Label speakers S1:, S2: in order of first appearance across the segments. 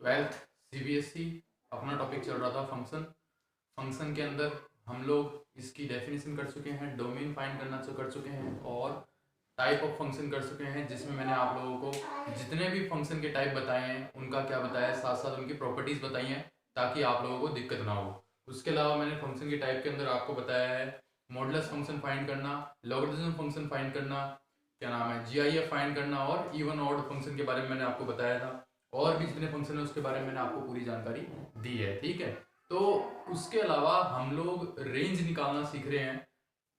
S1: Twelfth CBSE अपना topic चल रहा था फंक्शन। फंक्शन के अंदर हम लोग इसकी डेफिनेशन कर चुके हैं, डोमेन फाइंड करना कर चुके हैं और टाइप ऑफ फंक्शन कर चुके हैं, जिसमें मैंने आप लोगों को जितने भी फंक्शन के टाइप बताए हैं उनका क्या बताया है, साथ साथ उनकी प्रॉपर्टीज बताई हैं ताकि आप लोगों को दिक्कत ना हो। उसके अलावा मैंने फंक्शन के टाइप के अंदर आपको बताया है मॉडुलस फंक्शन फाइंड करना, लॉगरिथम फंक्शन फाइंड करना, क्या नाम है, जीआईएफ फाइंड करना और इवन ऑड फंक्शन के बारे में मैंने आपको बताया था। और भी जितने फंक्शन है उसके बारे में मैंने आपको पूरी जानकारी दी है, ठीक है। तो उसके अलावा हम लोग रेंज निकालना सीख रहे हैं।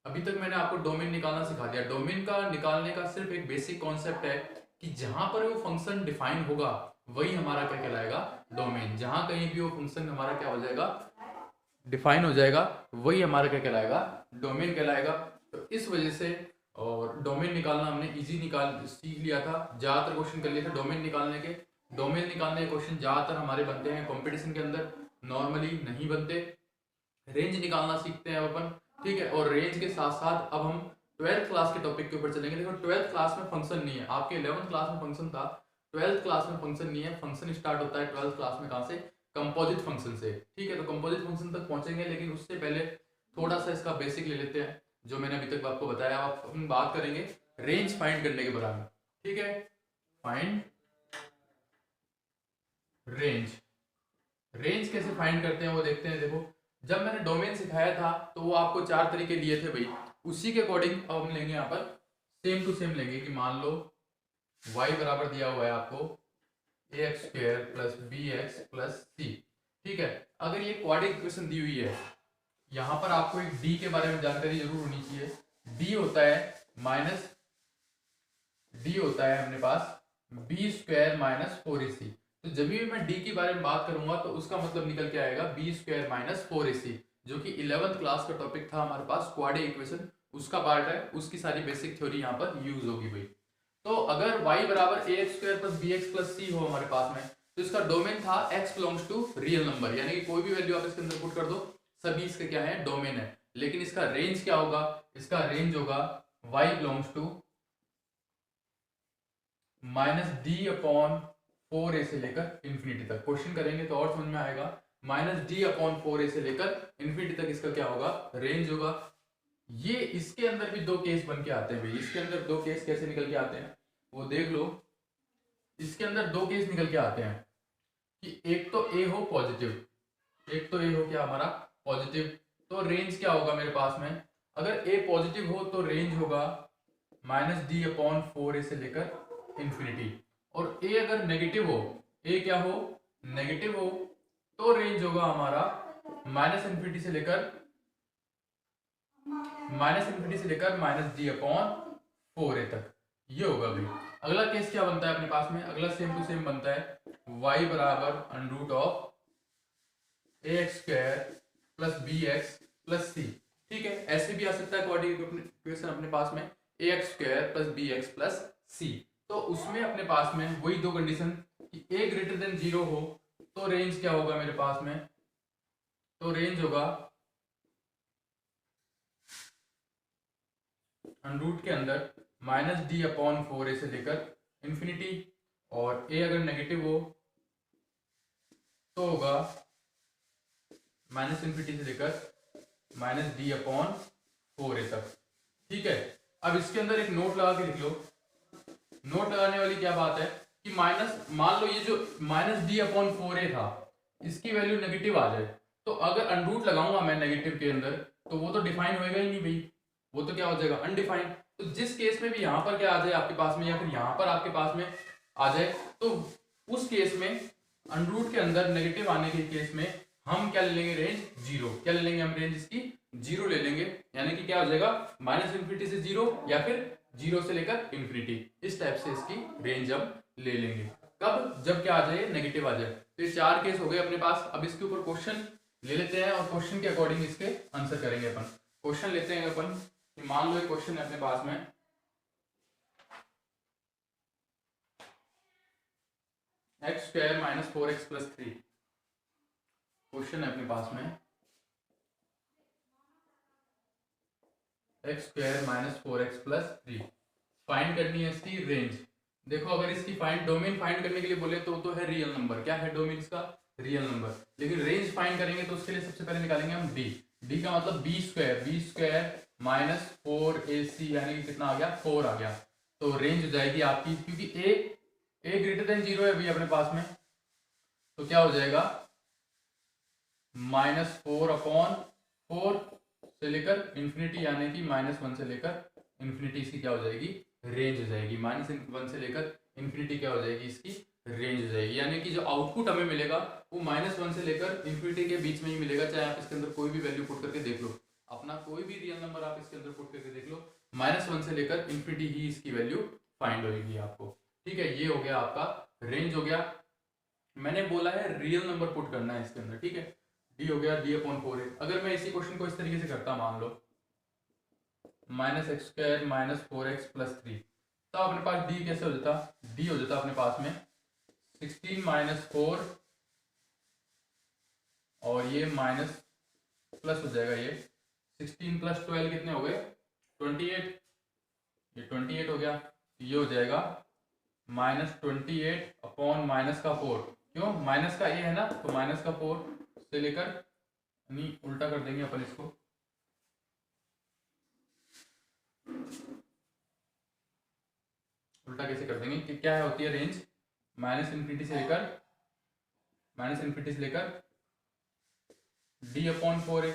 S1: अभी तक मैंने आपको डोमेन निकालना सिखा दिया। डोमेन का निकालने का सिर्फ एक बेसिक कॉन्सेप्ट है कि जहां पर वो फंक्शन डिफाइन होगा वही हमारा क्या कहलाएगा, डोमेन। जहां कहीं भी वो फंक्शन हमारा क्या हो जाएगा, डिफाइन हो जाएगा, वही हमारा क्या कहलाएगा, डोमेन कहलाएगा। तो इस वजह से और डोमेन निकालना हमने इजी निकाल सीख लिया था, ज़्यादातर क्वेश्चन कर लिए थे डोमेन निकालने के। डोमेन निकालने के क्वेश्चन ज़्यादातर हमारे बनते हैं कंपटीशन के अंदर, नॉर्मली नहीं बनते। रेंज निकालना सीखते हैं अपन, ठीक है। और रेंज के साथ साथ अब हम ट्वेल्थ क्लास के टॉपिक के ऊपर चलेंगे। देखो ट्वेल्थ क्लास में फंक्शन नहीं है, आपके 11th क्लास में फंक्शन था, ट्वेल्थ क्लास में फंक्शन नहीं है। फंक्शन स्टार्ट होता है ट्वेल्थ क्लास में कहाँ से, कंपोजिट फंक्शन से, ठीक है। तो कंपोजिट फंक्शन तक पहुंचेंगे, लेकिन उससे पहले थोड़ा सा इसका बेसिक ले लेते हैं जो मैंने अभी तक आपको बताया। अब हम बात करेंगे रेंज फाइंड करने के बारे में, ठीक है। फाइंड रेंज, रेंज कैसे फाइंड करते हैं वो देखते हैं। देखो जब मैंने डोमेन सिखाया था तो वो आपको 4 तरीके लिए थे भाई, उसी के अकॉर्डिंग अब हम लेंगे यहाँ पर सेम टू सेम लेंगे कि मान लो y बराबर दिया हुआ है आपको a x square plus b x plus c, ठीक है। अगर ये क्वाड्रेटिक इक्वेशन दी हुई है, यहाँ पर आपको एक डी के बारे में जानकारी जरूर होनी चाहिए। डी होता है माइनस, डी होता है अपने पास बी स्क्वायर माइनस फोर ए सी। तो जब भी मैं डी के बारे में बात करूंगा तो उसका मतलब निकल के आएगा बी स्क्वायर माइनस फोर ए सी, जो कि 11th क्लास का टॉपिक था हमारे पास, क्वाड्रेटिक इक्वेशन उसका पार्ट है। उसकी सारी बेसिक थ्योरी यहाँ पर यूज होगी भाई। तो अगर y बराबर a x square plus b x plus c हो हमारे पास में, तो इसका डोमेन था x belongs to real number, यानी कि कोई भी वैल्यू आप इसके अंदर पुट कर दो, सभी इसका क्या है, डोमेन है। लेकिन इसका रेंज क्या होगा, इसका रेंज होगा y belongs to minus d upon four a से लेकर इन्फिनिटी तक। क्वेश्चन करेंगे तो और समझ में आएगा। Minus d upon four a से लेकर इन्फिनिटी तक इसका क्या होगा, रेंज होगा। ये इसके अंदर भी दो केस बन के आते हैं भाई। इसके अंदर दो केस कैसे निकल के आते हैं वो देख लो। इसके अंदर दो केस निकल के आते हैं कि एक तो ए हो पॉजिटिव, एक तो ए हो क्या हमारा पॉजिटिव। तो रेंज क्या होगा मेरे पास में, अगर ए पॉजिटिव हो तो रेंज होगा minus d upon four a से लेकर इन्फिनिटी। और ए अगर नेगेटिव हो, ए क्या हो, नेगेटिव हो, तो रेंज होगा हमारा माइनस इन्फिनिटी से लेकर माइनस डी अपॉन फोर ए तक। ये होगा भाई। अगला केस क्या बनता है अपने पास में, अगला सेम टू सेम बनता है y बराबर under root of a x square plus b x plus c, ठीक है। ऐसे भी आ सकता है क्वाड्रेटिक इक्वेशन अपने पास में a x square plus b x plus c. तो उसमें अपने पास में वही दो कंडीशन कि ए ग्रेटर देन जीरो हो तो रेंज क्या होगा मेरे पास में, तो रेंज होगा रूट के अंदर minus d upon four a से लेकर इन्फिनिटी। और ए अगर नेगेटिव हो तो होगा माइनस इन्फिनिटी से लेकर माइनस डी अपॉन फोर ए तक, ठीक है। अब इसके अंदर एक नोट लगा के लिख लो। नोट लगाने वाली क्या बात है कि माइनस, मान लो ये जो माइनस डी अपॉन फोर ए था इसकी वैल्यू नेगेटिव आ जाए, तो अगर अनरूट लगाऊंगा मैं नेगेटिव के अंदर तो वो तो डिफाइन होएगा ही नहीं भाई, वो तो क्या हो जाएगा, अनडिफाइंड। तो जिस केस में भी यहां पर क्या आ जाए आपके पास में, या फिर यहां पर आपके पास में आ जाए, तो उस केस में अनरूट के अंदर नेगेटिव आने के केस में हम क्या ले लेंगे, रेंज जीरो। क्या ले लेंगे हम, रेंज इसकी जीरो ले लेंगे। यानी कि क्या हो जाएगा, माइनस इन्फिनिटी से जीरो या फिर जीरो से लेकर इन्फिनिटी, इस टाइप से इसकी रेंज हम ले लेंगे। कब, जब क्या आ जाए, नेगेटिव आ जाए। तो ये चार केस हो गए अपने पास। अब इसके ऊपर क्वेश्चन ले लेते हैं और क्वेश्चन के अकॉर्डिंग इसके आंसर करेंगे अपन। क्वेश्चन लेते हैं अपन कि मान लो एक क्वेश्चन है अपने पास में, x square minus four x plus three. Question है अपने पास में x square minus four x plus three, find करनी है इसकी रेंज। देखो अगर इसकी फाइंड डोमेन फाइंड करने के लिए बोले तो है रियल नंबर। क्या है डोमेन इसका? Real number. लेकिन रेंज फाइंड करेंगे तो उसके लिए सबसे पहले निकालेंगे हम डी। डी का मतलब बी स्क्वायर माइनस 4ac, यानी कि कितना आ गया? 4 आ गया। तो रेंज हो जाएगी आपकी, क्योंकि ए ग्रेटर देन 0 है अभी अपने पास में, तो क्या हो जाएगा? -4/4 से लेकर इन्फिनिटी, यानी कि -1 से लेकर इन्फिनिटी इसकी क्या हो जाएगी? रेंज हो जाएगी। -1 से लेकर इन्फिनिटी क्या हो जाएगी? इसकी रेंज हो जाएगी। यानी कि जो आउटपुट हमें मिलेगा वो -1 से लेकर इन्फिनिटी के बीच में ही मिलेगा। चाहे आप इसके अंदर कोई भी वैल्यू पुट करके देख लो, अपना कोई भी रियल नंबर आप इसके अंदर पुट करके देख लो, -1 से लेकर इन्फिनिटी ही इसकी वैल्यू फाइंड होगी आपको। ठीक है, ये हो गया आपका रेंज हो गया। मैंने बोला है रियल नंबर पुट करना है इसके अंदर। ठीक है, डी हो गया, d/4 है। अगर मैं इसी क्वेश्चन को इस तरीके से करता, मान लो -x² - 4x + 3, तो अपने पास डी कैसे हो जाता? डी हो जाता अपने पास में 16 - 4, और ये माइनस प्लस हो जाएगा, ये 16 + 12 कितने हो गए? 28। ये 28 हो गया। ये हो जाएगा -28/-4। क्यों? माइनस का ये है ना, तो -4 से लेकर, नहीं उल्टा कर देंगे अपन इसको, उल्टा कैसे कर देंगे कि क्या है होती है रेंज? -इन्फिनिटी से लेकर d/4 है,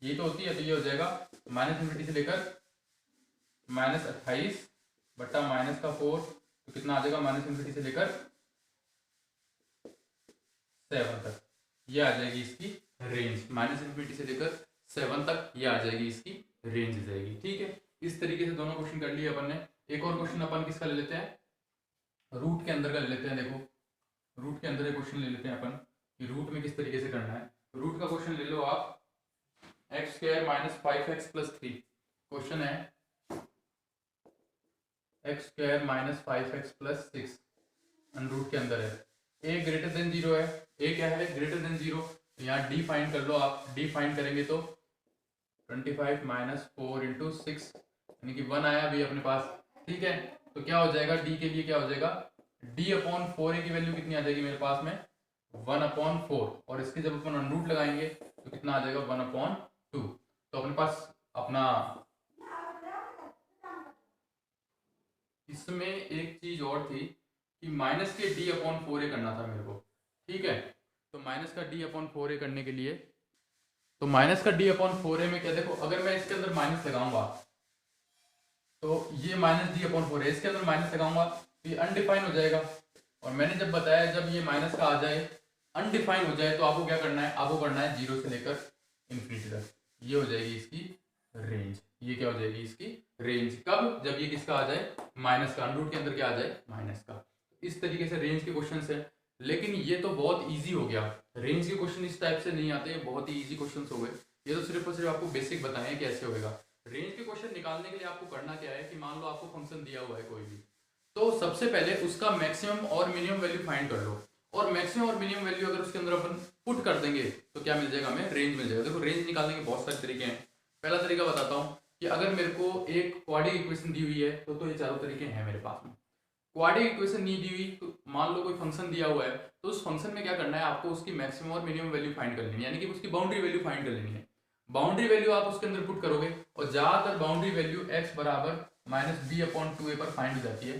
S1: ये तो होती है। तो ये हो जाएगा -इन्फिनिटी से लेकर -28/-4, तो कितना आ जाएगा? -इन्फिनिटी से लेकर 7 तक ये आ जाएगी इसकी रेंज। -इन्फिनिटी से लेकर 7 तक ये आ जाएगी इसकी रेंज जाएगी। ठीक है, इस तरीके से दोनों क्वेश्चन कर लिए अपन ने। एक और क्वेश्चन अपन किसका ले लेते हैं? रूट के अंदर का ले लेते हैं। देखो रूट के अंदर एक क्वेश्चन ले लेते हैं अपन कि रूट में किस तरीके से करना है। रूट का क्वेश्चन ले लो आप, x² - 5x + 3। क्वेश्चन है x² - 5x + 6 रूट के अंदर है। a ग्रेटर देन 0 है। a क्या है? Greater than 0। तो यहाँ डी फाइंड कर लो आप। डी फाइंड करेंगे तो 25 - 4 × 6, यानी कि 1 आया अभी अपने पास। ठीक है, तो क्या हो जाएगा? डी के लिए क्या हो जाएगा? d/4 की वैल्यू कितनी आ जाएगी मेरे पास में? 1/4। और इसके जब अपन रूट लगाएंगे तो कितना आ जाएगा? 1/2। तो अपने पास अपना इसमें एक चीज और थी कि माइनस के d/4 करना था मेरे को। ठीक है, तो माइनस का d/4 करने के लिए, तो माइनस का d/4 में क्या, देखो अगर मैं इसके अंदर माइनस लगाऊंगा तो ये -d/4 है, इसके अंदर माइनस लगाऊंगा तो ये अनडिफाइन हो जाएगा। और मैंने जब बताया जब ये माइनस का आ जाए, अनडिफाइन हो जाए, तो आपको क्या करना है? आपको करना है 0 से लेकर इन्फिनिटी तक। ये हो जाएगी इसकी रेंज। ये क्या हो जाएगी इसकी रेंज? कब? जब ये किसका आ जाए? माइनस का। रूट के अंदर क्या आ जाए? माइनस का। इस तरीके से रेंज के क्वेश्चन है। लेकिन ये तो बहुत ईजी हो गया। रेंज के क्वेश्चन इस टाइप से नहीं आते, बहुत ही ईजी क्वेश्चन हो गए। ये तो सिर्फ और सिर्फ आपको बेसिक बताए हैं कैसे होगा। रेंज के क्वेश्चन निकालने के लिए आपको करना क्या है कि मान लो आपको फंक्शन दिया हुआ है कोई भी, तो सबसे पहले उसका मैक्सिमम और मिनिमम वैल्यू फाइंड कर लो। और मैक्सिमम और मिनिमम वैल्यू अगर उसके अंदर अपन पुट कर देंगे तो क्या मिल जाएगा हमें? रेंज मिल जाएगा। देखो रेंज निकालने के बहुत सारे तरीके हैं। पहला तरीका बताता हूँ कि अगर मेरे को एक क्वाड्रेटिक इक्वेशन दी हुई है तो ये चारों तरीके हैं मेरे पास में। क्वाड्रेटिक इक्वेशन नहीं दी हुई, तो मान लो कोई फंक्शन दिया हुआ है, तो उस फंक्शन में क्या करना है? आपको उसकी मैक्सिमम और मिनिमम वैल्यू फाइंड कर लेनी है, यानी कि उसकी बाउंड्री वैल्यू फाइंड कर लेनी है। बाउंड्री वैल्यू आप उसके अंदर पुट करोगे और ज्यादातर बाउंड्री वैल्यू x बराबर -b/2a पर फाइंड हो जाती है।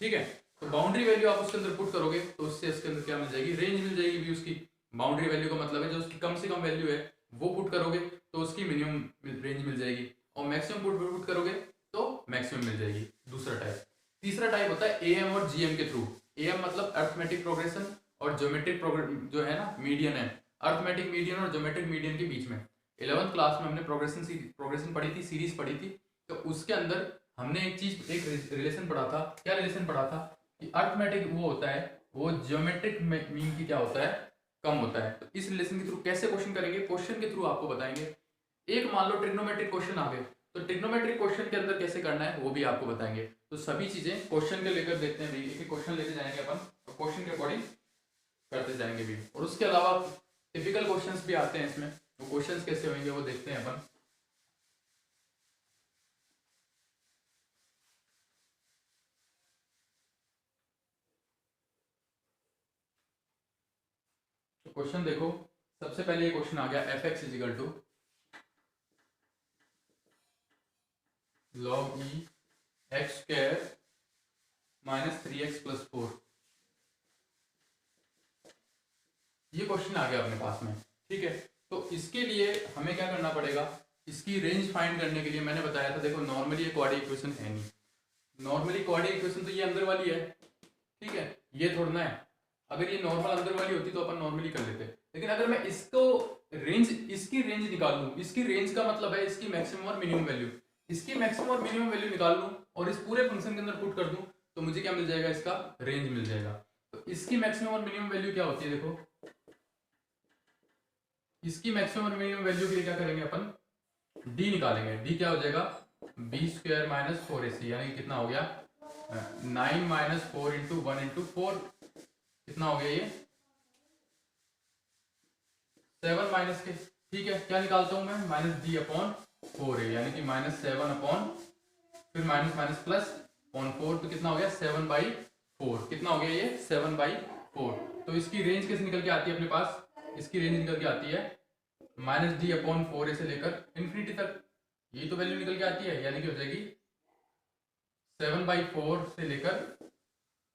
S1: ठीक है, तो बाउंड्री वैल्यू आप उसके अंदर पुट करोगे तो उससे इसके अंदर क्या मिल जाएगी? रेंज मिल जाएगी भी उसकी। बाउंड्री वैल्यू का मतलब है जो उसकी कम से कम वैल्यू है वो पुट करोगे तो उसकी मिनिमम रेंज मिल जाएगी, और मैक्सिमम पुट करोगे तो मैक्सिमम मिल जाएगी। दूसरा टाइप। तीसरा टाइप होता है एएम और जीएम के थ्रू। एएम मतलब अर्थमेटिक प्रोग्रेशन, और ज्योमेट्रिक जो है ना मीडियन है। अर्थमेटिक मीडियन और ज्योमेट्रिक मीडियन के बीच में 11th क्लास में हमने प्रोग्रेशन पढ़ी थी, सीरीज पढ़ी थी। तो उसके अंदर हमने एक रिलेशन पढ़ा था। क्या रिलेशन पढ़ा था? कि अर्थमेटिक वो होता है, वो ज्योमेट्रिक मीन की क्या होता है? कम होता है। तो इस रिलेशन के थ्रू कैसे क्वेश्चन करेंगे? क्वेश्चन के थ्रू आपको बताएंगे। एक मान लो ट्रिग्नोमेट्रिक क्वेश्चन आ गए, तो ट्रिग्नोमेट्रिक क्वेश्चन के अंदर कैसे करना है वो भी आपको बताएंगे। तो सभी चीजें क्वेश्चन के लेकर देखते हैं, एक एक क्वेश्चन लेते जाएंगे अपन, और क्वेश्चन के अकॉर्डिंग करते जाएंगे भी। और उसके अलावा टिपिकल क्वेश्चंस भी आते हैं इसमें, वो क्वेश्चंस कैसे होंगे वो देखते हैं अपन। क्वेश्चन देखो, सबसे पहले ये क्वेश्चन आ गया f x is equal to log e x square minus 3x plus 4। ये क्वेश्चन आ गया अपने पास में, ठीक है। तो इसके लिए हमें क्या करना पड़ेगा, इसकी रेंज फाइंड करने के लिए मैंने बताया था, देखो नॉर्मली ये क्वाड्रेटिक इक्वेशन है नहीं, नॉर्मली क्वाड्रेटिक इक्वेशन तो ये अंदर वाली है, ठीक है, ये थोड़ा ना है। अगर ये नॉर्मल अंदर वाली होती तो अपन नॉर्मली कर लेते, लेकिन अगर मैं इसको रेंज, इसकी रेंज निकाल लूं, इसकी रेंज का मतलब है इसकी मैक्सिमम और मिनिमम वैल्यू, इसकी मैक्सिमम और मिनिमम वैल्यू निकाल लूं और इस पूरे फंक्शन के अंदर पुट कर दूं तो मुझे क्या मिल जाएगा, इसका रेंज मिल जाएगा। तो इसकी मैक्सिमम और मिनिमम वैल्यू क्या होती है, देखो इसकी मैक्सिमम और मिनिमम वैल्यू के लिए क्या करेंगे अपन, डी निकालेंगे। डी क्या हो जाएगा, बी स्क्वायर माइनस 4ac, यानी कितना हो गया 9 माइनस 4 इंटू 1 इंटू 4, कितना हो गया ये 7 माइनस के, ठीक है। क्या निकालता हूं मैं, माइनस डी अपॉन 4a, यानी कि माइनस 7 अपॉन फिर माइनस माइनस प्लस अपॉन 4, तो कितना हो गया 7/4, कितना हो गया ये 7/4। तो इसकी रेंज कैसे निकल के आती है अपने पास, इसकी रेंज निकल के आती है माइनस डी अपॉन 4a से लेकर इन्फिनिटी तक, यही तो वैल्यू निकल के आती है, यानी कि हो जाएगी 7/4 से लेकर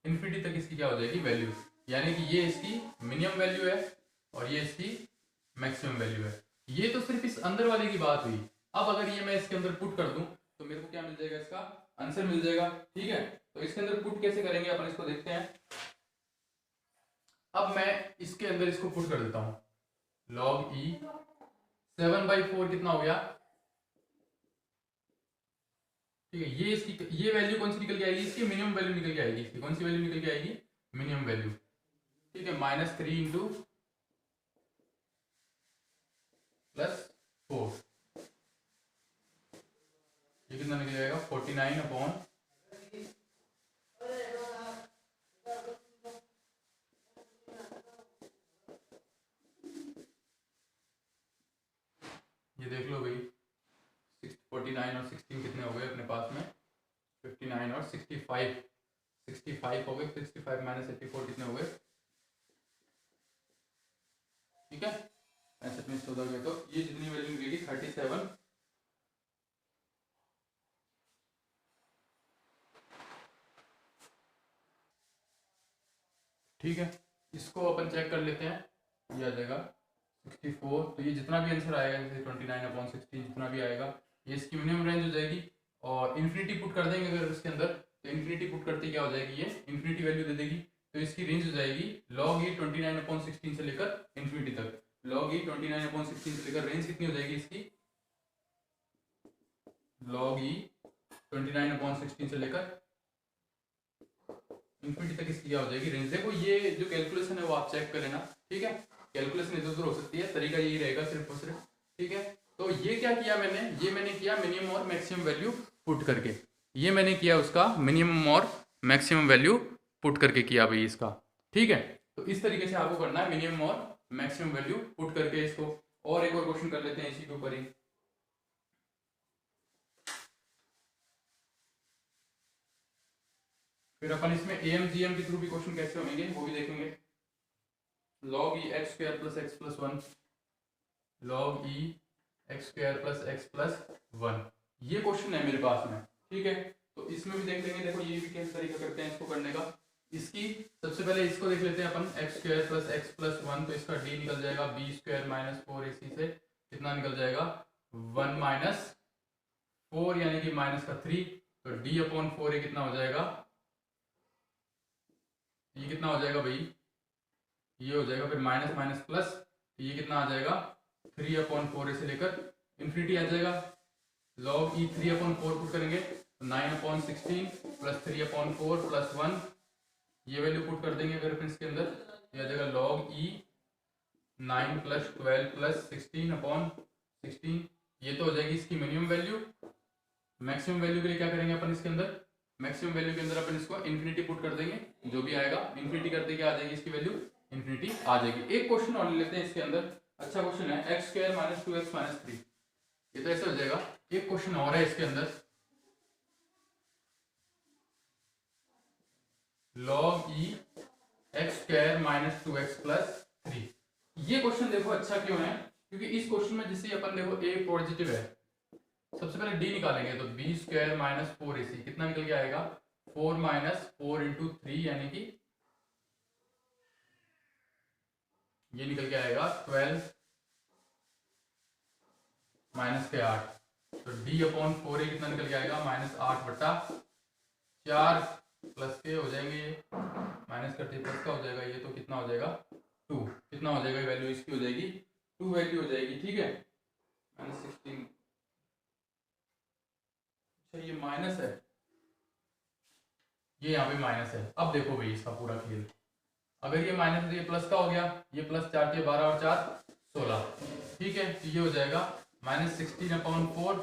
S1: इन्फिनिटी तक इसकी क्या हो जाएगी वैल्यू, यानी कि ये इसकी मिनिमम वैल्यू है और ये इसकी मैक्सिमम वैल्यू है। ये तो सिर्फ इस अंदर वाले की बात हुई। अब अगर ये मैं इसके अंदर पुट कर दूं तो मेरे को क्या मिल जाएगा, इसका आंसर मिल जाएगा, ठीक है। तो इसके अंदर पुट कैसे करेंगे अपन, इसको देखते हैं। अब मैं इसके अंदर इसको पुट कर देता हूं, लॉग ई 7/4 कितना हो गया, ठीक है। ये इसकी ये वैल्यू कौन सी निकल के आएगी, इसकी मिनिमम वैल्यू निकल के आएगी, इसकी कौन सी वैल्यू निकल के आएगी, मिनिमम वैल्यू, ठीक है। -3 इंटू +4, ये कितना निकल जाएगा 49 अपॉन ये देख लो भाई 49 और 16 कितने हो गए अपने पास में, 59 और 65 हो गए, 65 माइनस 84 कितने हो गए, ठीक है। 65 में 14 गए, तो ये जितनी वैल्यू निकलेगी 37, ठीक है। इसको अपन चेक कर लेते हैं, ये आ जाएगा 64, तो ये जितना भी आंसर आएगा जैसे 29/16 जितना भी आएगा ये इसकी मिनिमम रेंज हो जाएगी। और इन्फिनिटी पुट कर देंगे अगर इसके अंदर, तो इन्फिनिटी पुट करते क्या हो जाएगी, ये इन्फिनिटी वैल्यू दे देगी, तो इसकी रेंज हो जाएगी लॉग ई 29/16 से लेकर इन्फिनिटी तक। लॉग ई 29/16 से लेकर रेंज कितनी हो जाएगी इसकी, लॉग ई 29/16 से लेकर इन्फिनिटी तक इसकी क्या हो जाएगी रेंज। देखो ये जो कैलकुलेशन है वो आप चेक कर लेना, ठीक है। कैलकुलेशन इधर उधर हो सकती है, तरीका यही रहेगा सिर्फ और सिर्फ, ठीक है। तो ये क्या किया मैंने, ये मैंने किया मिनिमम और मैक्सिमम वैल्यू पुट करके, ये मैंने किया उसका मिनिमम और मैक्सिमम वैल्यू पुट करके किया भाई इसका, ठीक है। तो इस तरीके से आपको करना है मिनिमम और मैक्सिमम वैल्यू पुट करके इसको। और एक और क्वेश्चन कर लेते हैं इसी के ऊपर ही, फिर अपन इसमें एम जी एम के थ्रू भी क्वेश्चन कैसे होंगे वो भी देखेंगे। Log e x square plus x plus 1, log e x square plus x plus 1, ये क्वेश्चन है मेरे पास में, ठीक है। तो इसमें भी देख लेंगे, देखो ये भी कैसे तरीका करते हैं इसको करने का। इसकी सबसे पहले इसको देख लेते हैं अपन, x square plus x plus 1, तो इसका डी निकल जाएगा बी स्क्वायर माइनस 4ac से कितना निकल जाएगा 1 माइनस 4 यानी कि माइनस का 3, तो डी अपॉन 4a कितना हो जाएगा, ये कितना हो जाएगा भाई, ये हो जाएगा फिर माइनस माइनस प्लस, ये कितना आ जाएगा 3/4 से लेकर इन्फिनिटी आ जाएगा। लॉग ई 3/4 पुट करेंगे तो 9/16 प्लस 3/4 प्लस 1, ये वैल्यू पुट कर देंगे अगर अपन इसके अंदर, ये आ जाएगा लॉग ई 9 प्लस 12 प्लस 16/16, ये तो हो जाएगी इसकी मिनिमम वैल्यू। मैक्सिमम वैल्यू के लिए क्या करेंगे अपन इसके अंदर, मैक्सिमम वैल्यू के अंदर अपन इसको इन्फिनिटी पुट कर देंगे, जो भी आएगा इन्फिनिटी करते क्या आ जाएगी इसकी वैल्यू इन्फिनिटी आ जाएगी। एक क्वेश्चन और लेते हैं इसके अंदर, अच्छा क्वेश्चन है, x square minus 2x minus 3, ये तो ऐसे हो जाएगा। एक क्वेश्चन और है इसके अंदर, log e x square minus 2x plus 3, ये क्वेश्चन देखो अच्छा क्यों है, क्योंकि इस क्वेश्चन में जैसे अपन देखो a पॉजिटिव है, सबसे पहले d निकालेंगे तो b स्क्वायर माइनस 4ac कितना निकल के आएगा 4 माइनस 4 इंटू 3 यानी कि ये निकल के आएगा 12 माइनस के 8, तो d अपॉन 4a कितना निकल के आएगा माइनस 8/4 प्लस के हो जाएंगे, ये माइनस करते प्लस का हो जाएगा, ये तो कितना हो जाएगा 2, कितना हो जाएगा वैल्यू इसकी हो जाएगी 2 वैल्यू हो जाएगी, ठीक है -16। अच्छा ये माइनस है, ये यहाँ पे माइनस है। अब देखो भाई इसका पूरा खेल, अगर ये माइनस ये प्लस का हो गया, ये प्लस 4 के 12 और 4 16, ठीक है, तो ये हो जाएगा -16/4,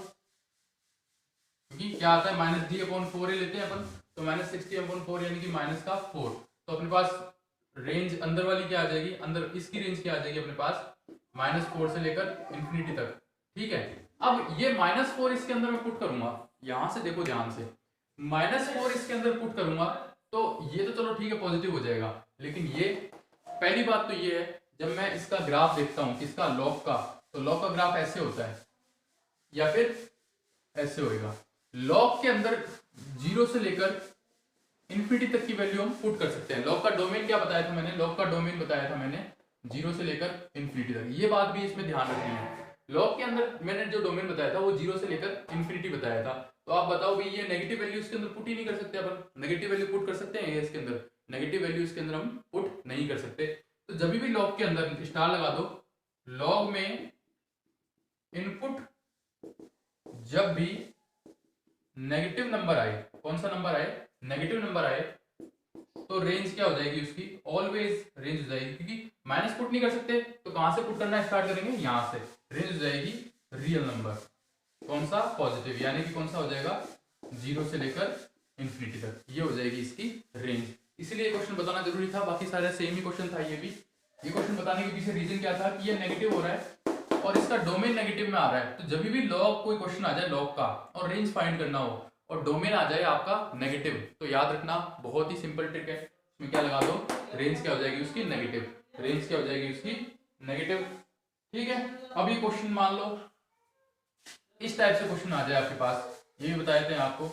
S1: क्योंकि क्या आता है -d/4 ही लेते हैं अपन, तो -16/4 यानी कि माइनस का 4, तो अपने पास रेंज अंदर वाली क्या आ जाएगी, अंदर इसकी रेंज क्या आ जाएगी अपने पास -4 से लेकर इंफिनिटी तक, ठीक है। अब ये -4 इसके अंदर मैं पुट करूंगा, यहां से देखो ध्यान से, -4 इसके अंदर पुट करूंगा तो ये तो चलो ठीक है पॉजिटिव हो जाएगा, लेकिन ये पहली बात तो ये है, जब मैं इसका ग्राफ देखता हूं किसका लॉग का, तो लॉग का ग्राफ ऐसे होता है या फिर ऐसे होएगा। लॉग के अंदर 0 से लेकर इन्फिनिटी तक की वैल्यू हम पुट कर सकते हैं। लॉग का डोमेन क्या बताया था मैंने, लॉग का डोमेन बताया था मैंने 0 से लेकर इन्फिनिटी तक, ये बात भी इसमें ध्यान रखनी है। लॉग के अंदर मैंने जो डोमेन बताया था वो 0 से लेकर इन्फिनिटी बताया था, तो आप बताओ भाई ये नेगेटिव वैल्यू इसके अंदर पुट ही नहीं कर सकते अपन, नेगेटिव वैल्यू पुट कर सकते हैं ये इसके अंदर, नेगेटिव वैल्यू इसके अंदर हम पुट नहीं कर सकते। तो जब भी लॉग के अंदर स्टार लगा दो, लॉग में इनपुट जब भी नेगेटिव नंबर आए, कौन सा नंबर आए, नेगेटिव नंबर आए, तो रेंज क्या हो जाएगी उसकी, ऑलवेज रेंज हो जाएगी, क्योंकि माइनस पुट नहीं कर सकते तो कहां से पुट करना स्टार्ट करेंगे, यहां से, रेंज हो जाएगी रियल नंबर, कौन सा, पॉजिटिव, यानी कि कौन सा हो जाएगा 0 से लेकर इंफिनिटी तक, ये हो जाएगी इसकी रेंज। इसलिए ये क्वेश्चन बताना जरूरी था, बाकी सारे सेम ही क्वेश्चन था ये भी। ये क्वेश्चन बताने के पीछे रीजन क्या था कि ये नेगेटिव हो रहा है और इसका डोमेन नेगेटिव में आ रहा है, तो जब भी लॉग कोई क्वेश्चन आ जाए लॉग का और रेंज फाइंड करना हो और डोमेन आ जाए आपका नेगेटिव, तो याद रखना बहुत ही सिंपल ट्रिक है, इसमें क्या लगा दो, रेंज क्या हो जाएगी उसकी नेगेटिव, रेंज क्या हो जाएगी उसकी नेगेटिव, ठीक है। अब ये क्वेश्चन मान लो इस टाइप से क्वेश्चन आ जाए आपके पास, ये भी बताए थे आपको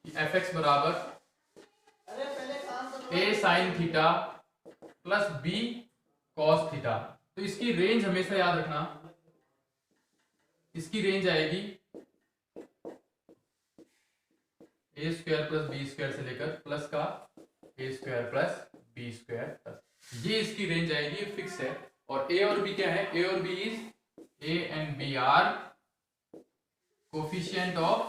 S1: कि fx बराबर a sin theta plus b cos theta, तो इसकी रेंज हमेशा याद रखना, इसकी रेंज आएगी a square plus b square से लेकर प्लस का a square plus b square तक, ये इसकी रेंज आएगी, ये फिक्स है। और a और b क्या है, a और b is a and b are coefficient of